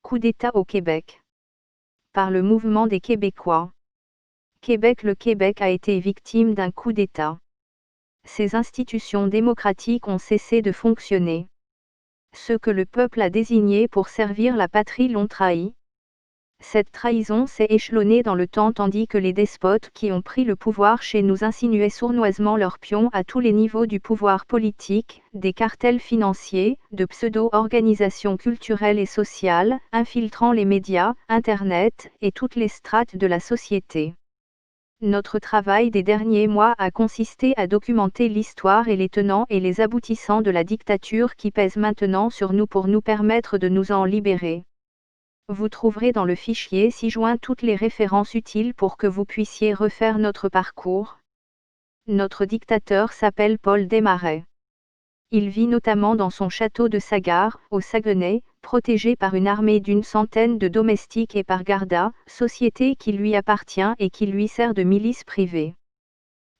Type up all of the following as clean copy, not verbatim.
Coup d'État au Québec. Par le mouvement des Québécois. Québec. Le Québec a été victime d'un coup d'État. Ses institutions démocratiques ont cessé de fonctionner. Ceux que le peuple a désignés pour servir la patrie l'ont trahi. Cette trahison s'est échelonnée dans le temps tandis que les despotes qui ont pris le pouvoir chez nous insinuaient sournoisement leurs pions à tous les niveaux du pouvoir politique, des cartels financiers, de pseudo-organisations culturelles et sociales, infiltrant les médias, Internet, et toutes les strates de la société. Notre travail des derniers mois a consisté à documenter l'histoire et les tenants et les aboutissants de la dictature qui pèse maintenant sur nous pour nous permettre de nous en libérer. Vous trouverez dans le fichier ci-joint toutes les références utiles pour que vous puissiez refaire notre parcours. Notre dictateur s'appelle Paul Desmarais. Il vit notamment dans son château de Sagard, au Saguenay, protégé par une armée d'une centaine de domestiques et par Garda, société qui lui appartient et qui lui sert de milice privée.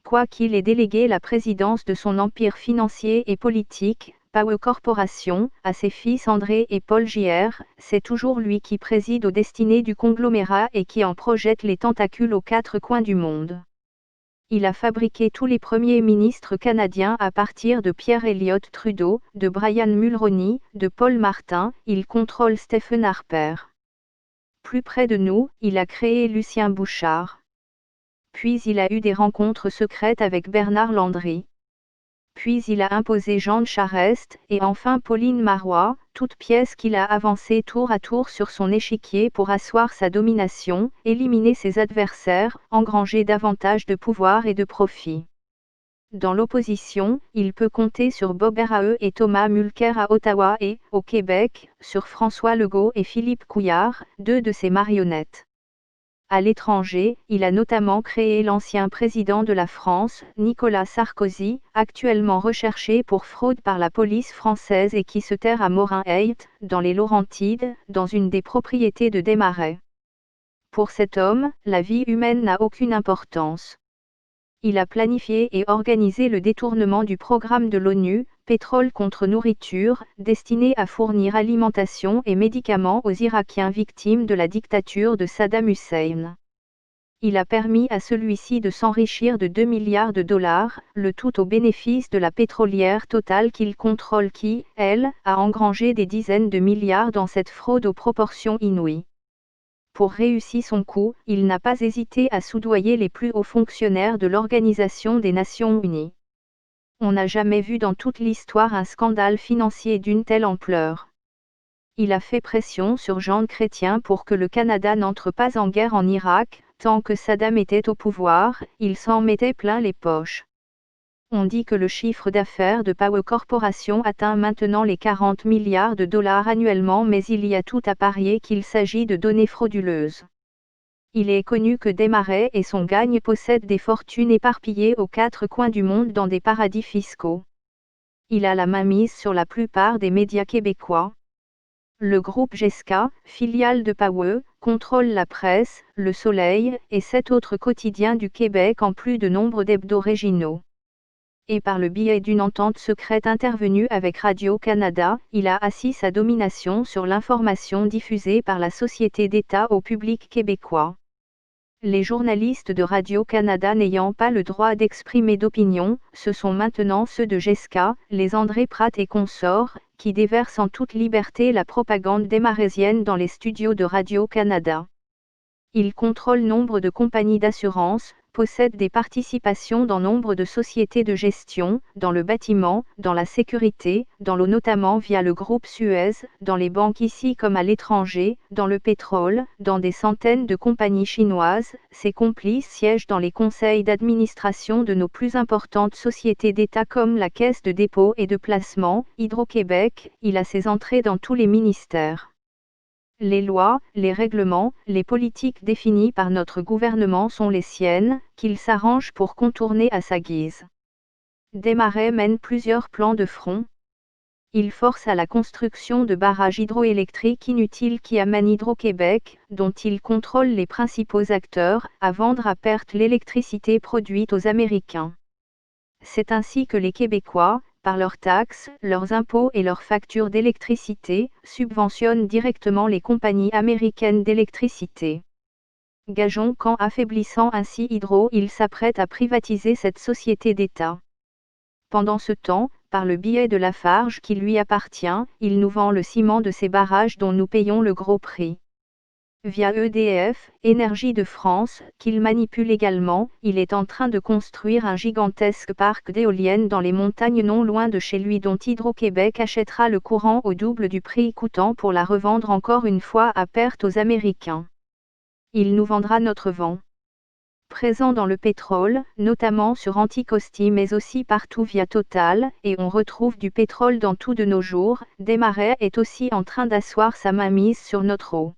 Quoiqu'il ait délégué la présidence de son empire financier et politique, Power Corporation, à ses fils André et Paul J.R., c'est toujours lui qui préside aux destinées du conglomérat et qui en projette les tentacules aux quatre coins du monde. Il a fabriqué tous les premiers ministres canadiens à partir de Pierre Elliott Trudeau, de Brian Mulroney, de Paul Martin, il contrôle Stephen Harper. Plus près de nous, il a créé Lucien Bouchard. Puis il a eu des rencontres secrètes avec Bernard Landry. Puis il a imposé Jean Charest, et enfin Pauline Marois, toutes pièces qu'il a avancées tour à tour sur son échiquier pour asseoir sa domination, éliminer ses adversaires, engranger davantage de pouvoir et de profit. Dans l'opposition, il peut compter sur Bob Rae et Thomas Mulcair à Ottawa et, au Québec, sur François Legault et Philippe Couillard, deux de ses marionnettes. À l'étranger, il a notamment créé l'ancien président de la France, Nicolas Sarkozy, actuellement recherché pour fraude par la police française et qui se terre à Morin-Height, dans les Laurentides, dans une des propriétés de Desmarais. Pour cet homme, la vie humaine n'a aucune importance. Il a planifié et organisé le détournement du programme de l'ONU, Pétrole contre nourriture, destiné à fournir alimentation et médicaments aux Irakiens victimes de la dictature de Saddam Hussein. Il a permis à celui-ci de s'enrichir de 2 milliards de dollars, le tout au bénéfice de la pétrolière Total qu'il contrôle qui, elle, a engrangé des dizaines de milliards dans cette fraude aux proportions inouïes. Pour réussir son coup, il n'a pas hésité à soudoyer les plus hauts fonctionnaires de l'Organisation des Nations Unies. On n'a jamais vu dans toute l'histoire un scandale financier d'une telle ampleur. Il a fait pression sur Jean Chrétien pour que le Canada n'entre pas en guerre en Irak, tant que Saddam était au pouvoir, il s'en mettait plein les poches. On dit que le chiffre d'affaires de Power Corporation atteint maintenant les 40 milliards de dollars annuellement, mais il y a tout à parier qu'il s'agit de données frauduleuses. Il est connu que Desmarais et son gagne possèdent des fortunes éparpillées aux quatre coins du monde dans des paradis fiscaux. Il a la mainmise sur la plupart des médias québécois. Le groupe GESCA, filiale de Power, contrôle la presse, Le Soleil, et 7 autres quotidiens du Québec en plus de nombre d'hebdos régionaux. Et par le biais d'une entente secrète intervenue avec Radio-Canada, il a assis sa domination sur l'information diffusée par la société d'État au public québécois. Les journalistes de Radio-Canada n'ayant pas le droit d'exprimer d'opinion, ce sont maintenant ceux de GESCA, les André Pratt et consorts, qui déversent en toute liberté la propagande desmaraisienne dans les studios de Radio-Canada. Ils contrôlent nombre de compagnies d'assurance, possèdent des participations dans nombre de sociétés de gestion, dans le bâtiment, dans la sécurité, dans l'eau notamment via le groupe Suez, dans les banques ici comme à l'étranger, dans le pétrole, dans des centaines de compagnies chinoises. Ses complices siègent dans les conseils d'administration de nos plus importantes sociétés d'État comme la Caisse de dépôt et de placement, Hydro-Québec. Il a ses entrées dans tous les ministères. Les lois, les règlements, les politiques définies par notre gouvernement sont les siennes, qu'il s'arrange pour contourner à sa guise. Desmarais mène plusieurs plans de front. Il force à la construction de barrages hydroélectriques inutiles qui amènent Hydro-Québec, dont il contrôle les principaux acteurs, à vendre à perte l'électricité produite aux Américains. C'est ainsi que les Québécois, par leurs taxes, leurs impôts et leurs factures d'électricité, subventionnent directement les compagnies américaines d'électricité. Gageons qu'en affaiblissant ainsi Hydro, il s'apprête à privatiser cette société d'État. Pendant ce temps, par le biais de Lafarge qui lui appartient, il nous vend le ciment de ces barrages dont nous payons le gros prix. Via EDF, Énergie de France, qu'il manipule également, il est en train de construire un gigantesque parc d'éoliennes dans les montagnes non loin de chez lui dont Hydro-Québec achètera le courant au double du prix coûtant pour la revendre encore une fois à perte aux Américains. Il nous vendra notre vent. Présent dans le pétrole, notamment sur Anticosti mais aussi partout via Total, et on retrouve du pétrole dans tout de nos jours, Desmarais est aussi en train d'asseoir sa mainmise sur notre eau.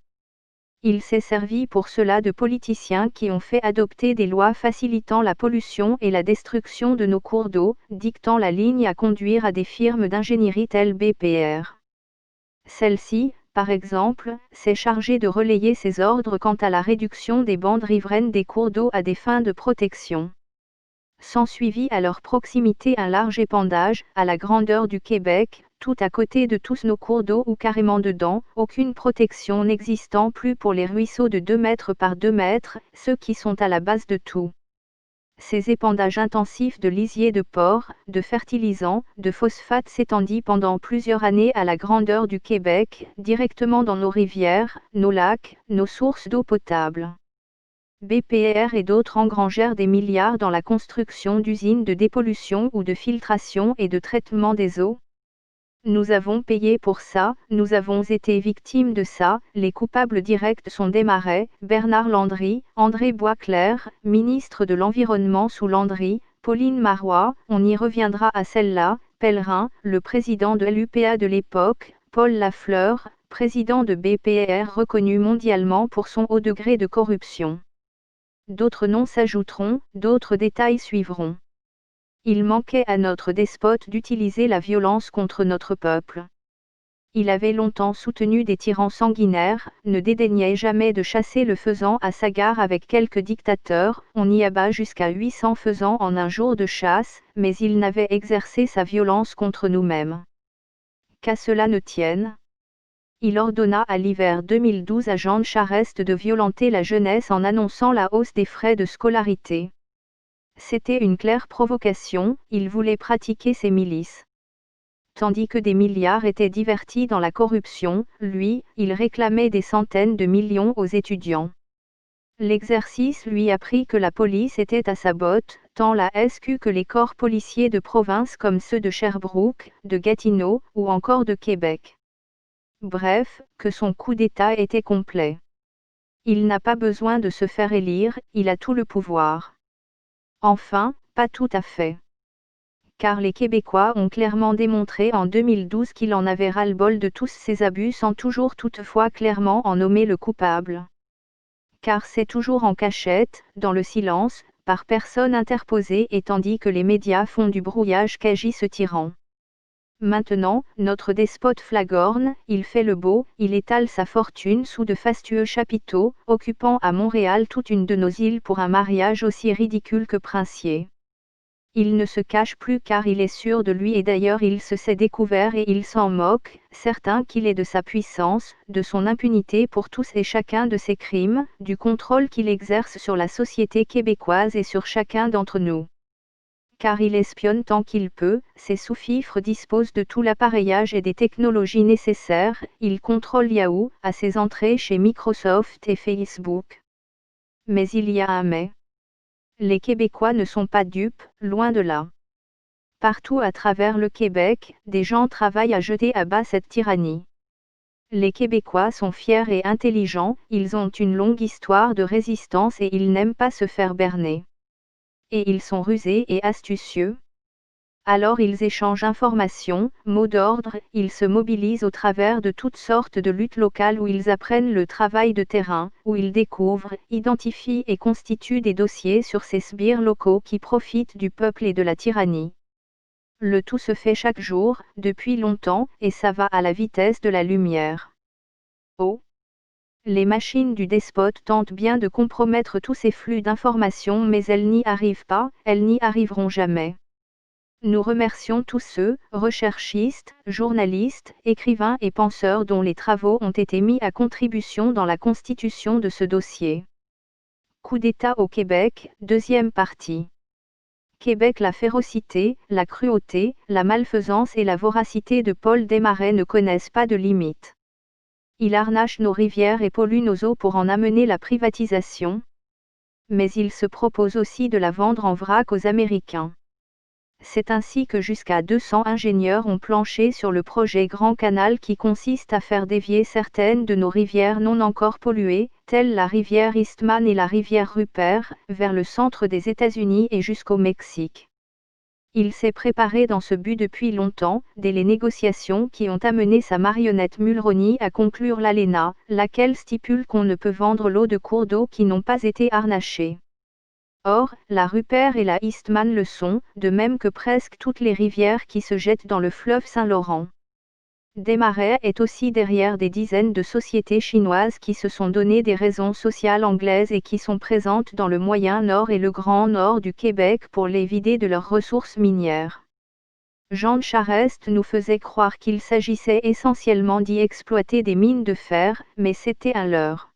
Il s'est servi pour cela de politiciens qui ont fait adopter des lois facilitant la pollution et la destruction de nos cours d'eau, dictant la ligne à conduire à des firmes d'ingénierie telles BPR. Celle-ci, par exemple, s'est chargée de relayer ses ordres quant à la réduction des bandes riveraines des cours d'eau à des fins de protection. S'ensuivit à leur proximité un large épandage, à la grandeur du Québec, tout à côté de tous nos cours d'eau ou carrément dedans, aucune protection n'existant plus pour les ruisseaux de 2 mètres par 2 mètres, ceux qui sont à la base de tout. Ces épandages intensifs de lisiers de porc, de fertilisants, de phosphates s'étendit pendant plusieurs années à la grandeur du Québec, directement dans nos rivières, nos lacs, nos sources d'eau potable. BPR et d'autres engrangèrent des milliards dans la construction d'usines de dépollution ou de filtration et de traitement des eaux. Nous avons payé pour ça, nous avons été victimes de ça, les coupables directs sont Desmarais, Bernard Landry, André Boisclair, ministre de l'Environnement sous Landry, Pauline Marois, on y reviendra à celle-là, Pellerin, le président de l'UPA de l'époque, Paul Lafleur, président de BPR reconnu mondialement pour son haut degré de corruption. D'autres noms s'ajouteront, d'autres détails suivront. Il manquait à notre despote d'utiliser la violence contre notre peuple. Il avait longtemps soutenu des tyrans sanguinaires, ne dédaignait jamais de chasser le faisan à sa gare avec quelques dictateurs, on y abat jusqu'à 800 faisans en un jour de chasse, mais il n'avait exercé sa violence contre nous-mêmes. Qu'à cela ne tienne. Il ordonna à l'hiver 2012 à Jean Charest de violenter la jeunesse en annonçant la hausse des frais de scolarité. C'était une claire provocation, il voulait pratiquer ses milices. Tandis que des milliards étaient divertis dans la corruption, lui, il réclamait des centaines de millions aux étudiants. L'exercice lui apprit que la police était à sa botte, tant la SQ que les corps policiers de province comme ceux de Sherbrooke, de Gatineau, ou encore de Québec. Bref, que son coup d'État était complet. Il n'a pas besoin de se faire élire, il a tout le pouvoir. Enfin, pas tout à fait. Car les Québécois ont clairement démontré en 2012 qu'il en avait ras-le-bol de tous ces abus sans toujours toutefois clairement en nommer le coupable. Car c'est toujours en cachette, dans le silence, par personne interposée et tandis que les médias font du brouillage qu'agit ce tyran. Maintenant, notre despote flagorne, il fait le beau, il étale sa fortune sous de fastueux chapiteaux, occupant à Montréal toute une de nos îles pour un mariage aussi ridicule que princier. Il ne se cache plus car il est sûr de lui et d'ailleurs il se sait découvert et il s'en moque, certain qu'il est de sa puissance, de son impunité pour tous et chacun de ses crimes, du contrôle qu'il exerce sur la société québécoise et sur chacun d'entre nous. Car il espionne tant qu'il peut, ses sous-fifres disposent de tout l'appareillage et des technologies nécessaires, il contrôle Yahoo, à ses entrées chez Microsoft et Facebook. Mais il y a un mais. Les Québécois ne sont pas dupes, loin de là. Partout à travers le Québec, des gens travaillent à jeter à bas cette tyrannie. Les Québécois sont fiers et intelligents, ils ont une longue histoire de résistance et ils n'aiment pas se faire berner. Et ils sont rusés et astucieux. Alors ils échangent informations, mots d'ordre, ils se mobilisent au travers de toutes sortes de luttes locales où ils apprennent le travail de terrain, où ils découvrent, identifient et constituent des dossiers sur ces sbires locaux qui profitent du peuple et de la tyrannie. Le tout se fait chaque jour, depuis longtemps, et ça va à la vitesse de la lumière. Oh! Les machines du despote tentent bien de compromettre tous ces flux d'informations mais elles n'y arrivent pas, elles n'y arriveront jamais. Nous remercions tous ceux, recherchistes, journalistes, écrivains et penseurs dont les travaux ont été mis à contribution dans la constitution de ce dossier. Coup d'État au Québec, deuxième partie. Québec. La férocité, la cruauté, la malfaisance et la voracité de Paul Desmarais ne connaissent pas de limites. Il harnache nos rivières et pollue nos eaux pour en amener la privatisation. Mais il se propose aussi de la vendre en vrac aux Américains. C'est ainsi que jusqu'à 200 ingénieurs ont planché sur le projet Grand Canal qui consiste à faire dévier certaines de nos rivières non encore polluées, telles la rivière Eastman et la rivière Rupert, vers le centre des États-Unis et jusqu'au Mexique. Il s'est préparé dans ce but depuis longtemps, dès les négociations qui ont amené sa marionnette Mulroney à conclure l'ALENA, laquelle stipule qu'on ne peut vendre l'eau de cours d'eau qui n'ont pas été harnachés. Or, la Rupert et la Eastman le sont, de même que presque toutes les rivières qui se jettent dans le fleuve Saint-Laurent. Desmarais est aussi derrière des dizaines de sociétés chinoises qui se sont donné des raisons sociales anglaises et qui sont présentes dans le moyen nord et le grand nord du Québec pour les vider de leurs ressources minières. Jean Charest nous faisait croire qu'il s'agissait essentiellement d'y exploiter des mines de fer, mais c'était un leurre.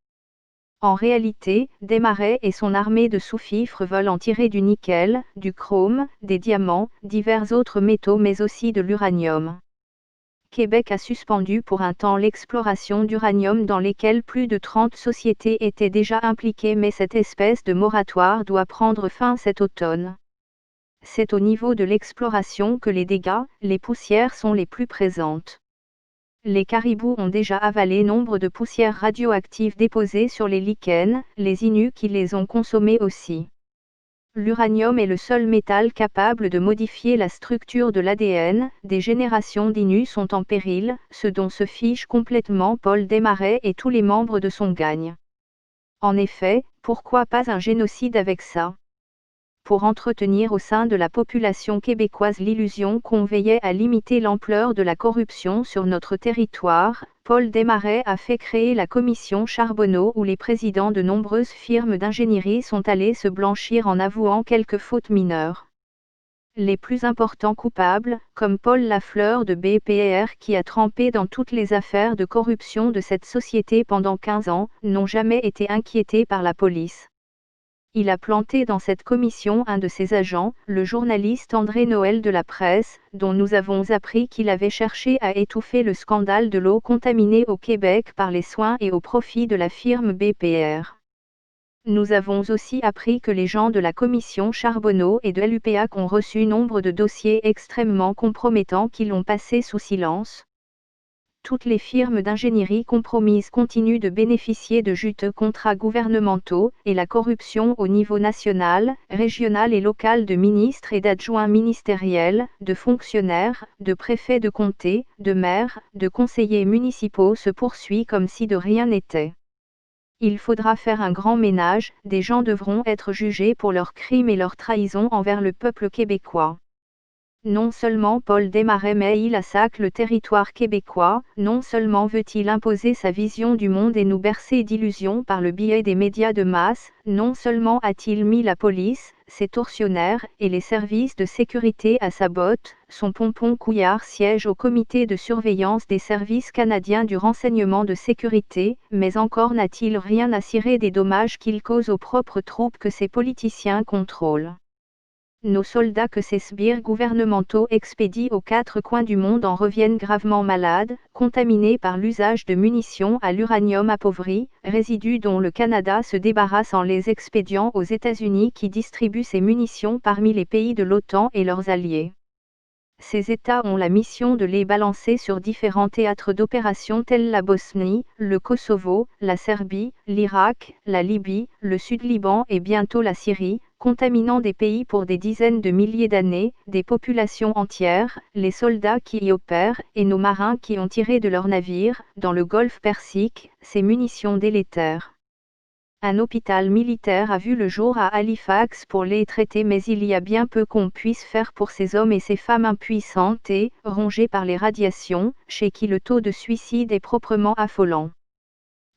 En réalité, Desmarais et son armée de sous-fifres veulent en tirer du nickel, du chrome, des diamants, divers autres métaux mais aussi de l'uranium. Québec a suspendu pour un temps l'exploration d'uranium dans lesquelles plus de 30 sociétés étaient déjà impliquées mais cette espèce de moratoire doit prendre fin cet automne. C'est au niveau de l'exploration que les dégâts, les poussières sont les plus présentes. Les caribous ont déjà avalé nombre de poussières radioactives déposées sur les lichens, les Inuits qui les ont consommées aussi. L'uranium est le seul métal capable de modifier la structure de l'ADN, des générations d'Inuits sont en péril, ce dont se fiche complètement Paul Desmarais et tous les membres de son gang. En effet, pourquoi pas un génocide avec ça ? Pour entretenir au sein de la population québécoise l'illusion qu'on veillait à limiter l'ampleur de la corruption sur notre territoire, Paul Desmarais a fait créer la commission Charbonneau où les présidents de nombreuses firmes d'ingénierie sont allés se blanchir en avouant quelques fautes mineures. Les plus importants coupables, comme Paul Lafleur de BPR qui a trempé dans toutes les affaires de corruption de cette société pendant 15 ans, n'ont jamais été inquiétés par la police. Il a planté dans cette commission un de ses agents, le journaliste André Noël de la Presse, dont nous avons appris qu'il avait cherché à étouffer le scandale de l'eau contaminée au Québec par les soins et au profit de la firme BPR. Nous avons aussi appris que les gens de la commission Charbonneau et de l'UPAC ont reçu nombre de dossiers extrêmement compromettants qui l'ont passé sous silence. Toutes les firmes d'ingénierie compromises continuent de bénéficier de juteux contrats gouvernementaux, et la corruption au niveau national, régional et local de ministres et d'adjoints ministériels, de fonctionnaires, de préfets de comté, de maires, de conseillers municipaux se poursuit comme si de rien n'était. Il faudra faire un grand ménage, des gens devront être jugés pour leurs crimes et leurs trahisons envers le peuple québécois. Non seulement Paul Desmarais met il à sac le territoire québécois, non seulement veut-il imposer sa vision du monde et nous bercer d'illusions par le biais des médias de masse, non seulement a-t-il mis la police, ses tortionnaires et les services de sécurité à sa botte, son pompon Couillard siège au comité de surveillance des services canadiens du renseignement de sécurité, mais encore n'a-t-il rien à cirer des dommages qu'il cause aux propres troupes que ses politiciens contrôlent. Nos soldats que ces sbires gouvernementaux expédient aux quatre coins du monde en reviennent gravement malades, contaminés par l'usage de munitions à l'uranium appauvri, résidus dont le Canada se débarrasse en les expédiant aux États-Unis qui distribuent ces munitions parmi les pays de l'OTAN et leurs alliés. Ces États ont la mission de les balancer sur différents théâtres d'opérations tels la Bosnie, le Kosovo, la Serbie, l'Irak, la Libye, le Sud-Liban et bientôt la Syrie, contaminant des pays pour des dizaines de milliers d'années, des populations entières, les soldats qui y opèrent et nos marins qui ont tiré de leurs navires, dans le golfe Persique, ces munitions délétères. Un hôpital militaire a vu le jour à Halifax pour les traiter mais il y a bien peu qu'on puisse faire pour ces hommes et ces femmes impuissantes et, rongés par les radiations, chez qui le taux de suicide est proprement affolant.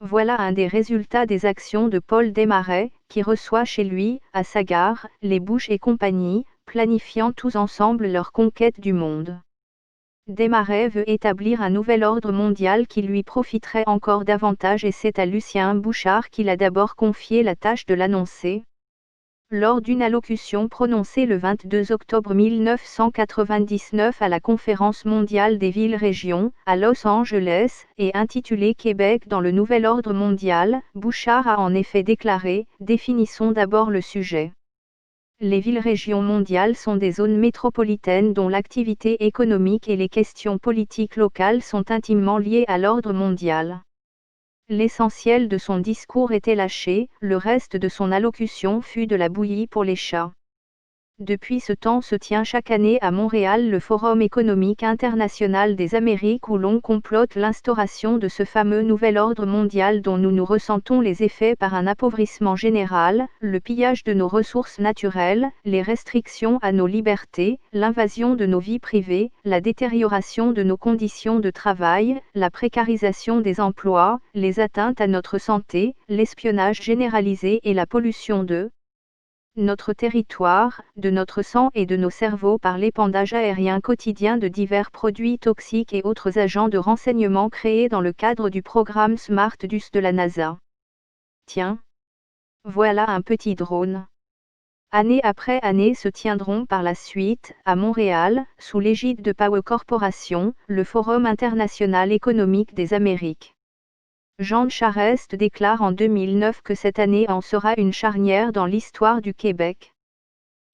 Voilà un des résultats des actions de Paul Desmarais, qui reçoit chez lui, à sa gare, les Bush et compagnie, planifiant tous ensemble leur conquête du monde. Desmarais veut établir un nouvel ordre mondial qui lui profiterait encore davantage et c'est à Lucien Bouchard qu'il a d'abord confié la tâche de l'annoncer. Lors d'une allocution prononcée le 22 octobre 1999 à la Conférence mondiale des villes-régions, à Los Angeles, et intitulée Québec dans le nouvel ordre mondial, Bouchard a en effet déclaré « Définissons d'abord le sujet. Les villes-régions mondiales sont des zones métropolitaines dont l'activité économique et les questions politiques locales sont intimement liées à l'ordre mondial. » L'essentiel de son discours était lâché, le reste de son allocution fut de la bouillie pour les chats. Depuis ce temps se tient chaque année à Montréal le Forum économique international des Amériques où l'on complote l'instauration de ce fameux nouvel ordre mondial dont nous ressentons les effets par un appauvrissement général, le pillage de nos ressources naturelles, les restrictions à nos libertés, l'invasion de nos vies privées, la détérioration de nos conditions de travail, la précarisation des emplois, les atteintes à notre santé, l'espionnage généralisé et la pollution de notre territoire, de notre sang et de nos cerveaux par l'épandage aérien quotidien de divers produits toxiques et autres agents de renseignement créés dans le cadre du programme SmartDus de la NASA. Tiens, voilà un petit drone. Année après année se tiendront par la suite, à Montréal, sous l'égide de Power Corporation, le Forum international économique des Amériques. Jean Charest déclare en 2009 que cette année en sera une charnière dans l'histoire du Québec.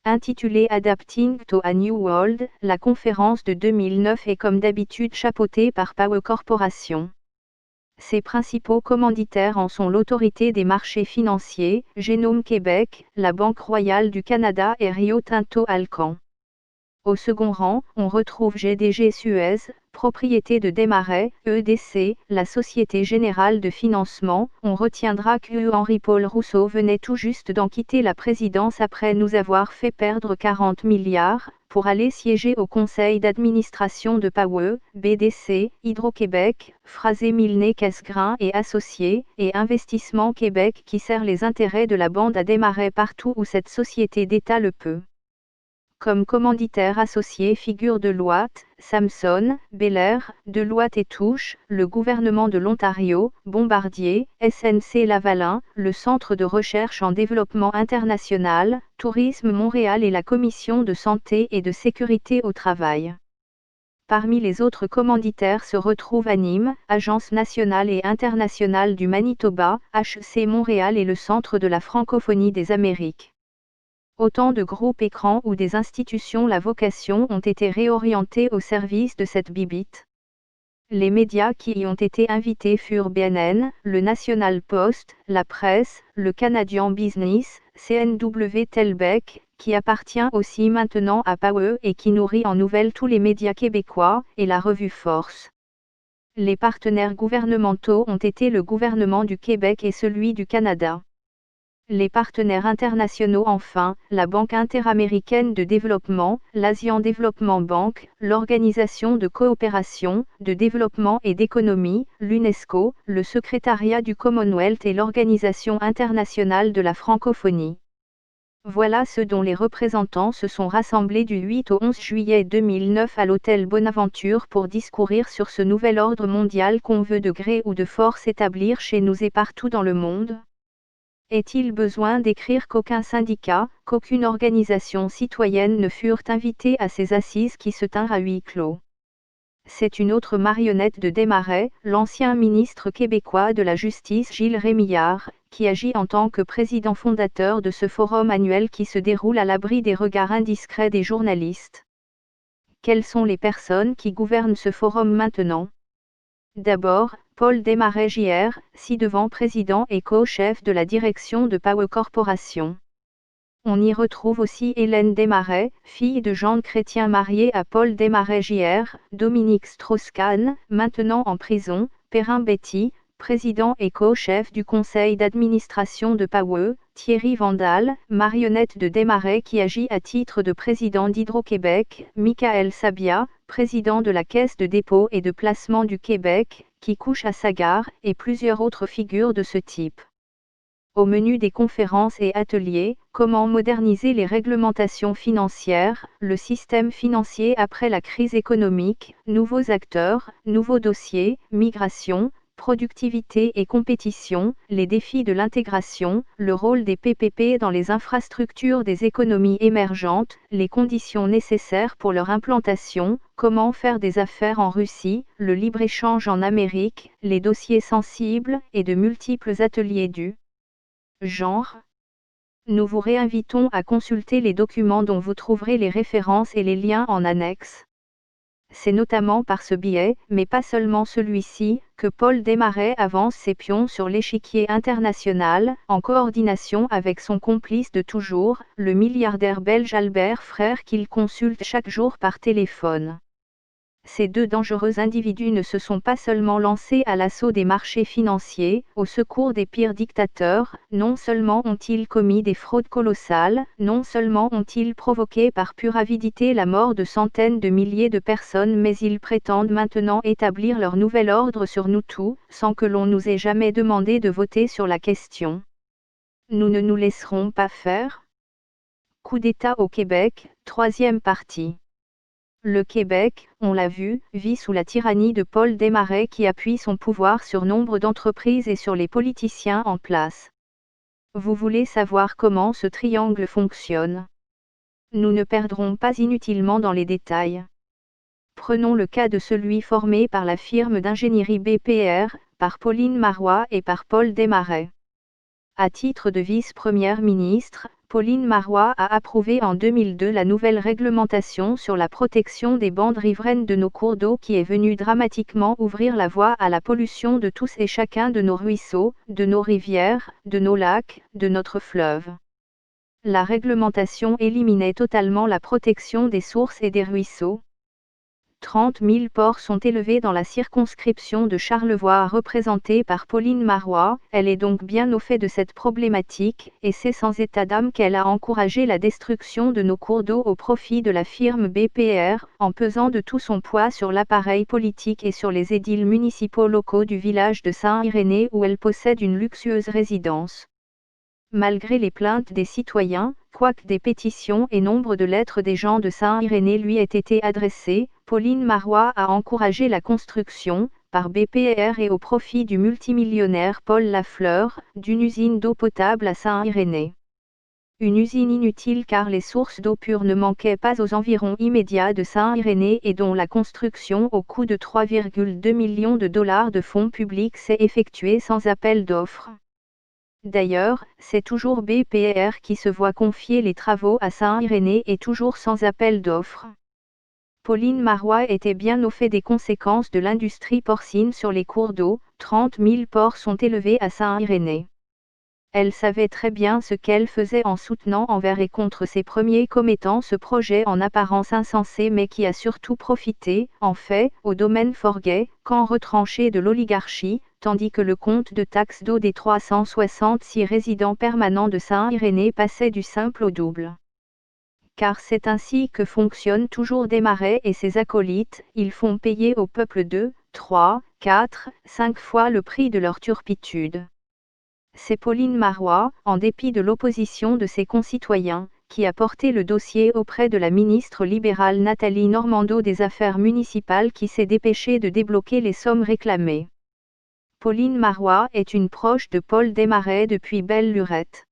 Intitulée Adapting to a New World, la conférence de 2009 est comme d'habitude chapeautée par Power Corporation. Ses principaux commanditaires en sont l'Autorité des marchés financiers, Génome Québec, la Banque royale du Canada et Rio Tinto Alcan. Au second rang, on retrouve GDG Suez, propriété de Desmarais, EDC, la Société Générale de Financement. On retiendra que Henri-Paul Rousseau venait tout juste d'en quitter la présidence après nous avoir fait perdre 40 milliards, pour aller siéger au conseil d'administration de Power, BDC, Hydro-Québec, Frasé Milne Casgrain et Associés, et Investissement Québec qui sert les intérêts de la bande à Desmarais partout où cette société d'État le peut. Comme commanditaires associés figurent Deloitte, Samson, Belair, Deloitte et Touche, le gouvernement de l'Ontario, Bombardier, SNC-Lavalin, le Centre de recherche en développement international, Tourisme Montréal et la Commission de santé et de sécurité au travail. Parmi les autres commanditaires se retrouvent Anime, Agence nationale et internationale du Manitoba, HC Montréal et le Centre de la francophonie des Amériques. Autant de groupes écrans ou des institutions la vocation ont été réorientés au service de cette bibite. Les médias qui y ont été invités furent BNN, le National Post, La Presse, le Canadian Business, CNW Telbec, qui appartient aussi maintenant à Power et qui nourrit en nouvelles tous les médias québécois, et la revue Force. Les partenaires gouvernementaux ont été le gouvernement du Québec et celui du Canada. Les partenaires internationaux enfin, la Banque interaméricaine de développement, l'Asian Development Bank, l'Organisation de coopération, de développement et d'économie, l'UNESCO, le Secrétariat du Commonwealth et l'Organisation internationale de la francophonie. Voilà ce dont les représentants se sont rassemblés du 8 au 11 juillet 2009 à l'hôtel Bonaventure pour discourir sur ce nouvel ordre mondial qu'on veut de gré ou de force établir chez nous et partout dans le monde. Est-il besoin d'écrire qu'aucun syndicat, qu'aucune organisation citoyenne ne furent invités à ces assises qui se tinrent à huis clos? C'est une autre marionnette de Desmarais, l'ancien ministre québécois de la Justice Gilles Rémillard, qui agit en tant que président fondateur de ce forum annuel qui se déroule à l'abri des regards indiscrets des journalistes. Quelles sont les personnes qui gouvernent ce forum maintenant? D'abord, Paul Desmarais Jr., ci-devant président et co-chef de la direction de Power Corporation. On y retrouve aussi Hélène Desmarais, fille de Jean Chrétien mariée à Paul Desmarais Jr., Dominique Strauss-Kahn, maintenant en prison, Perrin Betty, président et co-chef du conseil d'administration de Power, Thierry Vandal, marionnette de Desmarais qui agit à titre de président d'Hydro-Québec, Michael Sabia, président de la Caisse de dépôt et de placement du Québec, qui couche à Sagard, et plusieurs autres figures de ce type. Au menu des conférences et ateliers, comment moderniser les réglementations financières, le système financier après la crise économique, nouveaux acteurs, nouveaux dossiers, migration, productivité et compétition, les défis de l'intégration, le rôle des PPP dans les infrastructures des économies émergentes, les conditions nécessaires pour leur implantation, comment faire des affaires en Russie, le libre-échange en Amérique, les dossiers sensibles et de multiples ateliers du genre. Nous vous réinvitons à consulter les documents dont vous trouverez les références et les liens en annexe. C'est notamment par ce biais, mais pas seulement celui-ci, que Paul Desmarais avance ses pions sur l'échiquier international, en coordination avec son complice de toujours, le milliardaire belge Albert Frère qu'il consulte chaque jour par téléphone. Ces deux dangereux individus ne se sont pas seulement lancés à l'assaut des marchés financiers, au secours des pires dictateurs, non seulement ont-ils commis des fraudes colossales, non seulement ont-ils provoqué par pure avidité la mort de centaines de milliers de personnes, mais ils prétendent maintenant établir leur nouvel ordre sur nous tous, sans que l'on nous ait jamais demandé de voter sur la question. Nous ne nous laisserons pas faire. Coup d'État au Québec, troisième partie. Le Québec, on l'a vu, vit sous la tyrannie de Paul Desmarais qui appuie son pouvoir sur nombre d'entreprises et sur les politiciens en place. Vous voulez savoir comment ce triangle fonctionne? Nous ne perdrons pas inutilement dans les détails. Prenons le cas de celui formé par la firme d'ingénierie BPR, par Pauline Marois et par Paul Desmarais. À titre de vice-première ministre, Pauline Marois a approuvé en 2002 la nouvelle réglementation sur la protection des bandes riveraines de nos cours d'eau qui est venue dramatiquement ouvrir la voie à la pollution de tous et chacun de nos ruisseaux, de nos rivières, de nos lacs, de notre fleuve. La réglementation éliminait totalement la protection des sources et des ruisseaux. 30 000 porcs sont élevés dans la circonscription de Charlevoix représentée par Pauline Marois. Elle est donc bien au fait de cette problématique, et c'est sans état d'âme qu'elle a encouragé la destruction de nos cours d'eau au profit de la firme BPR, en pesant de tout son poids sur l'appareil politique et sur les édiles municipaux locaux du village de Saint-Irénée où elle possède une luxueuse résidence. Malgré les plaintes des citoyens, quoique des pétitions et nombre de lettres des gens de Saint-Irénée lui aient été adressées, Pauline Marois a encouragé la construction, par BPR et au profit du multimillionnaire Paul Lafleur, d'une usine d'eau potable à Saint-Irénée. Une usine inutile car les sources d'eau pure ne manquaient pas aux environs immédiats de Saint-Irénée et dont la construction au coût de 3,2 millions de dollars de fonds publics s'est effectuée sans appel d'offres. D'ailleurs, c'est toujours BPR qui se voit confier les travaux à Saint-Irénée et toujours sans appel d'offres. Pauline Marois était bien au fait des conséquences de l'industrie porcine sur les cours d'eau, 30 000 porcs sont élevés à Saint-Irénée. Elle savait très bien ce qu'elle faisait en soutenant envers et contre ses premiers commettants ce projet en apparence insensé mais qui a surtout profité, en fait, au domaine forguet, camp retranché de l'oligarchie, tandis que le compte de taxes d'eau des 366 résidents permanents de Saint-Irénée passait du simple au double. Car c'est ainsi que fonctionnent toujours Desmarais et ses acolytes, ils font payer au peuple 2, 3, 4, 5 fois le prix de leur turpitude. C'est Pauline Marois, en dépit de l'opposition de ses concitoyens, qui a porté le dossier auprès de la ministre libérale Nathalie Normando des Affaires municipales qui s'est dépêchée de débloquer les sommes réclamées. Pauline Marois est une proche de Paul Desmarais depuis belle lurette.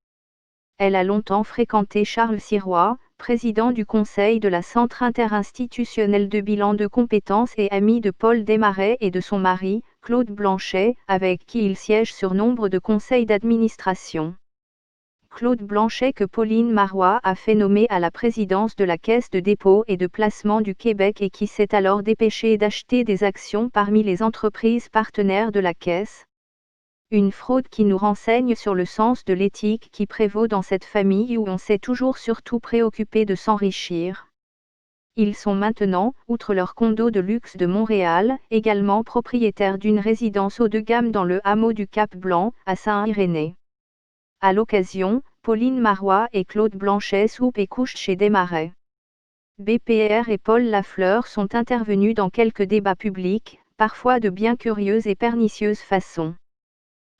Elle a longtemps fréquenté Charles Sirois, président du Conseil de la Centre interinstitutionnel de bilan de compétences et ami de Paul Desmarais et de son mari, Claude Blanchet, avec qui il siège sur nombre de conseils d'administration. Claude Blanchet que Pauline Marois a fait nommer à la présidence de la Caisse de dépôt et de placement du Québec et qui s'est alors dépêché d'acheter des actions parmi les entreprises partenaires de la Caisse. Une fraude qui nous renseigne sur le sens de l'éthique qui prévaut dans cette famille où on s'est toujours surtout préoccupé de s'enrichir. Ils sont maintenant, outre leur condo de luxe de Montréal, également propriétaires d'une résidence haut de gamme dans le hameau du Cap-Blanc, à Saint-Irénée. À l'occasion, Pauline Marois et Claude Blanchet soupent et couchent chez Desmarais. BPR et Paul Lafleur sont intervenus dans quelques débats publics, parfois de bien curieuses et pernicieuses façons.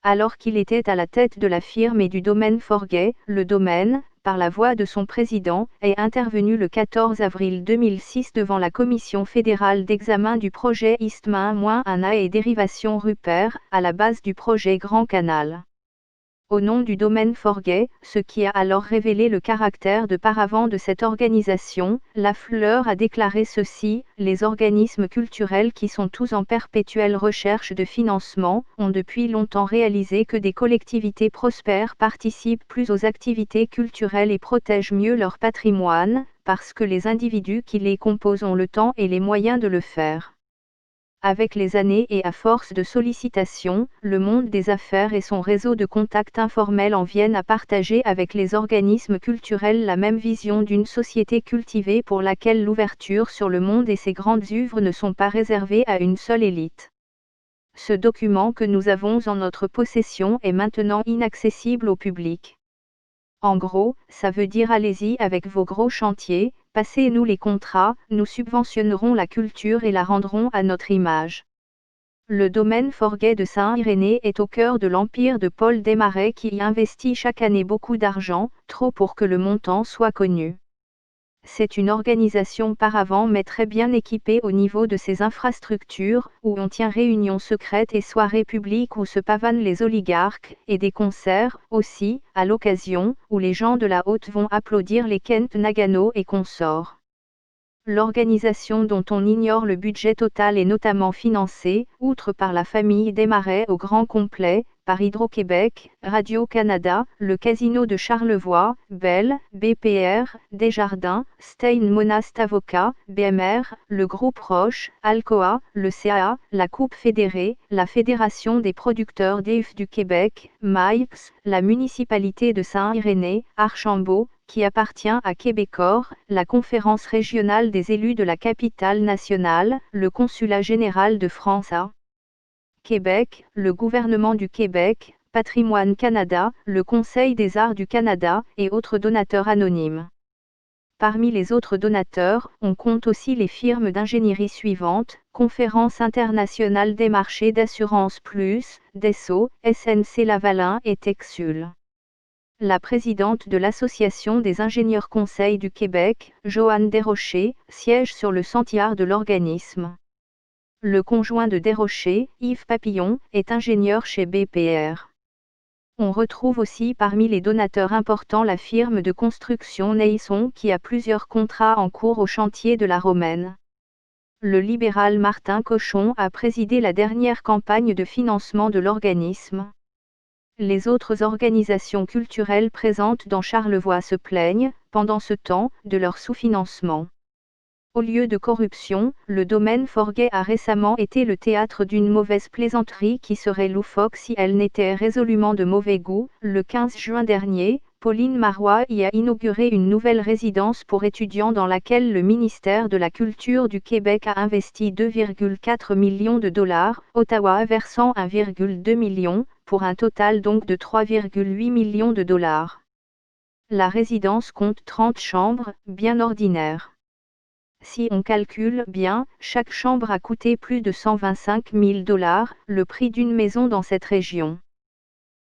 Alors qu'il était à la tête de la firme et du domaine Forguet, le domaine, par la voix de son président, est intervenu le 14 avril 2006 devant la Commission fédérale d'examen du projet Eastmain-1A et dérivation Rupert, à la base du projet Grand Canal. Au nom du domaine Forguet, ce qui a alors révélé le caractère de paravent de cette organisation, Lafleur a déclaré ceci: les organismes culturels qui sont tous en perpétuelle recherche de financement, ont depuis longtemps réalisé que des collectivités prospères participent plus aux activités culturelles et protègent mieux leur patrimoine, parce que les individus qui les composent ont le temps et les moyens de le faire. Avec les années et à force de sollicitations, le monde des affaires et son réseau de contacts informels en viennent à partager avec les organismes culturels la même vision d'une société cultivée pour laquelle l'ouverture sur le monde et ses grandes œuvres ne sont pas réservées à une seule élite. Ce document que nous avons en notre possession est maintenant inaccessible au public. En gros, ça veut dire allez-y avec vos gros chantiers, passez-nous les contrats, nous subventionnerons la culture et la rendrons à notre image. Le domaine Forguet de Saint-Irénée est au cœur de l'empire de Paul Desmarais qui y investit chaque année beaucoup d'argent, trop pour que le montant soit connu. C'est une organisation paravent mais très bien équipée au niveau de ses infrastructures, où on tient réunions secrètes et soirées publiques où se pavanent les oligarques, et des concerts, aussi, à l'occasion, où les gens de la haute vont applaudir les Kent Nagano et consorts. L'organisation dont on ignore le budget total est notamment financée, outre par la famille Desmarais au grand complet, par Hydro-Québec, Radio-Canada, le Casino de Charlevoix, Bell, BPR, Desjardins, Stein Monast Avocat, BMR, le Groupe Roche, Alcoa, le CAA, la Coupe Fédérée, la Fédération des producteurs d'EF du Québec, MAIPS, la municipalité de Saint-Irénée, Archambault, qui appartient à Québecor, la Conférence régionale des élus de la capitale nationale, le Consulat général de France à Québec, le gouvernement du Québec, Patrimoine Canada, le Conseil des arts du Canada, et autres donateurs anonymes. Parmi les autres donateurs, on compte aussi les firmes d'ingénierie suivantes: Conférence internationale des marchés d'assurance plus, Desso, SNC Lavalin et Texul. La présidente de l'Association des ingénieurs conseils du Québec, Joanne Desrochers, siège sur le centenaire de l'organisme. Le conjoint de Desrochers, Yves Papillon, est ingénieur chez BPR. On retrouve aussi parmi les donateurs importants la firme de construction Neisson qui a plusieurs contrats en cours au chantier de la Romaine. Le libéral Martin Cochon a présidé la dernière campagne de financement de l'organisme. Les autres organisations culturelles présentes dans Charlevoix se plaignent, pendant ce temps, de leur sous-financement. Au lieu de corruption, le domaine Forguet a récemment été le théâtre d'une mauvaise plaisanterie qui serait loufoque si elle n'était résolument de mauvais goût. Le 15 juin dernier, Pauline Marois y a inauguré une nouvelle résidence pour étudiants dans laquelle le ministère de la Culture du Québec a investi 2,4 millions de dollars, Ottawa versant 1,2 million, pour un total donc de 3,8 millions de dollars. La résidence compte 30 chambres, bien ordinaires. Si on calcule bien, chaque chambre a coûté plus de 125 000 dollars, le prix d'une maison dans cette région.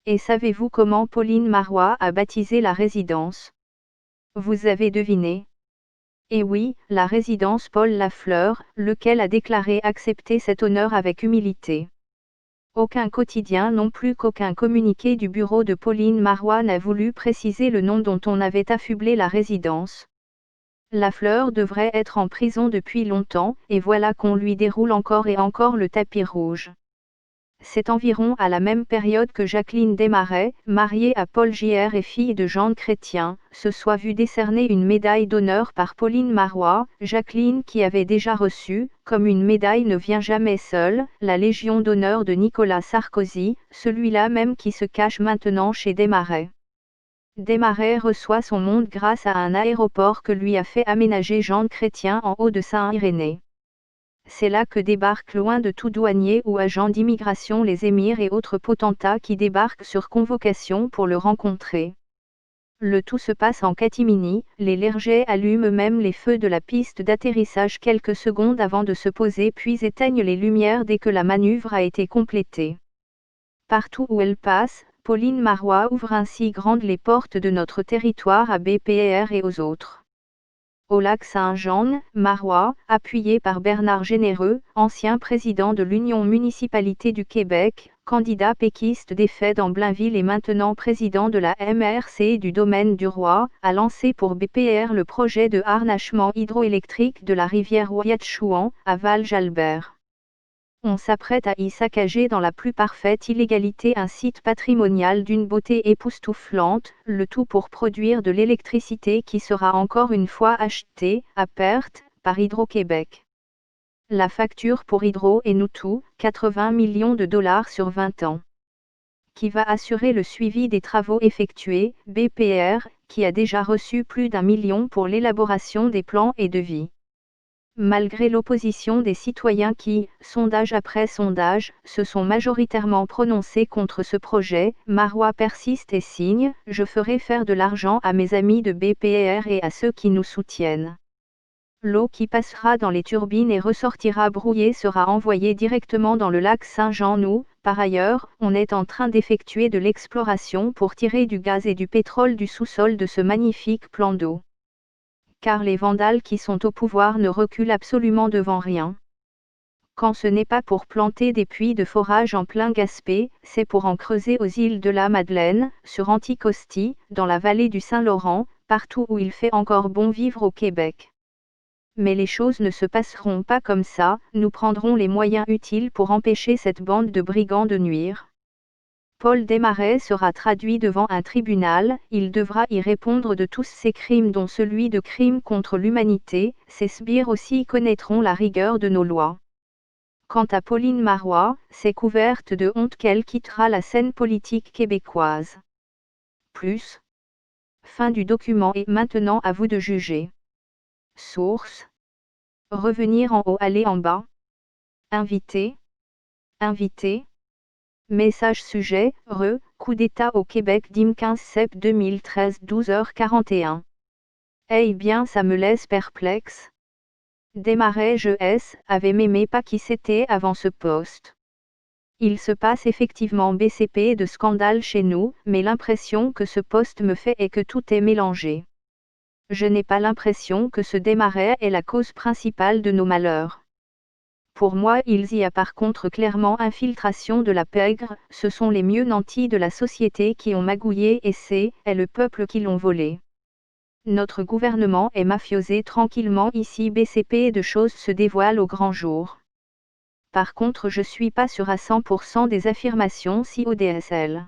Et savez-vous comment Pauline Marois a baptisé la résidence? Vous avez deviné? Et oui, la résidence Paul Lafleur, lequel a déclaré accepter cet honneur avec humilité. Aucun quotidien non plus qu'aucun communiqué du bureau de Pauline Marois n'a voulu préciser le nom dont on avait affublé la résidence. Lafleur devrait être en prison depuis longtemps, et voilà qu'on lui déroule encore et encore le tapis rouge. C'est environ à la même période que Jacqueline Desmarais, mariée à Paul J.R. et fille de Jean Chrétien, se soit vue décerner une médaille d'honneur par Pauline Marois. Jacqueline qui avait déjà reçu, comme une médaille ne vient jamais seule, la Légion d'honneur de Nicolas Sarkozy, celui-là même qui se cache maintenant chez Desmarais. Desmarais reçoit son monde grâce à un aéroport que lui a fait aménager Jean Chrétien en haut de Saint-Irénée. C'est là que débarquent loin de tout douanier ou agent d'immigration les émirs et autres potentats qui débarquent sur convocation pour le rencontrer. Le tout se passe en catimini, les légers allument eux-mêmes les feux de la piste d'atterrissage quelques secondes avant de se poser puis éteignent les lumières dès que la manœuvre a été complétée. Partout où elle passe, Pauline Marois ouvre ainsi grandes les portes de notre territoire à BPR et aux autres. Au lac Saint-Jean, Marois, appuyé par Bernard Généreux, ancien président de l'Union municipalité du Québec, candidat péquiste défait dans Blainville et maintenant président de la MRC du domaine du Roi, a lancé pour BPR le projet de harnachement hydroélectrique de la rivière Ouiattchouan, à Val-Jalbert. On s'apprête à y saccager dans la plus parfaite illégalité un site patrimonial d'une beauté époustouflante, le tout pour produire de l'électricité qui sera encore une fois achetée, à perte, par Hydro-Québec. La facture pour Hydro est nous tout, 80 millions de dollars sur 20 ans. Qui va assurer le suivi des travaux effectués, BPR, qui a déjà reçu plus d'1 million pour l'élaboration des plans et devis. Malgré l'opposition des citoyens qui, sondage après sondage, se sont majoritairement prononcés contre ce projet, Marois persiste et signe « Je ferai faire de l'argent à mes amis de BPR et à ceux qui nous soutiennent ». L'eau qui passera dans les turbines et ressortira brouillée sera envoyée directement dans le lac Saint-Jean. Nous, par ailleurs, on est en train d'effectuer de l'exploration pour tirer du gaz et du pétrole du sous-sol de ce magnifique plan d'eau. Car les vandales qui sont au pouvoir ne reculent absolument devant rien. Quand ce n'est pas pour planter des puits de forage en plein Gaspé, c'est pour en creuser aux îles de la Madeleine, sur Anticosti, dans la vallée du Saint-Laurent, partout où il fait encore bon vivre au Québec. Mais les choses ne se passeront pas comme ça, nous prendrons les moyens utiles pour empêcher cette bande de brigands de nuire. Paul Desmarais sera traduit devant un tribunal, il devra y répondre de tous ces crimes dont celui de crime contre l'humanité, ces sbires aussi connaîtront la rigueur de nos lois. Quant à Pauline Marois, c'est couverte de honte qu'elle quittera la scène politique québécoise. Plus. Fin du document et maintenant à vous de juger. Source. Revenir en haut, aller en bas. Invité. Invité. Message sujet, coup d'État au Québec dim 15 sept 2013 12h41. Eh bien ça me laisse perplexe. Desmarais avait m'aimé pas qui c'était avant ce poste. Il se passe effectivement BCP de scandale chez nous, mais l'impression que ce poste me fait est que tout est mélangé. Je n'ai pas l'impression que ce Desmarais est la cause principale de nos malheurs. Pour moi, il y a par contre clairement infiltration de la pègre, ce sont les mieux nantis de la société qui ont magouillé et c'est le peuple qui l'ont volé. Notre gouvernement est mafiosé tranquillement ici BCP et de choses se dévoilent au grand jour. Par contre je suis pas sûr à 100% des affirmations si au DSL.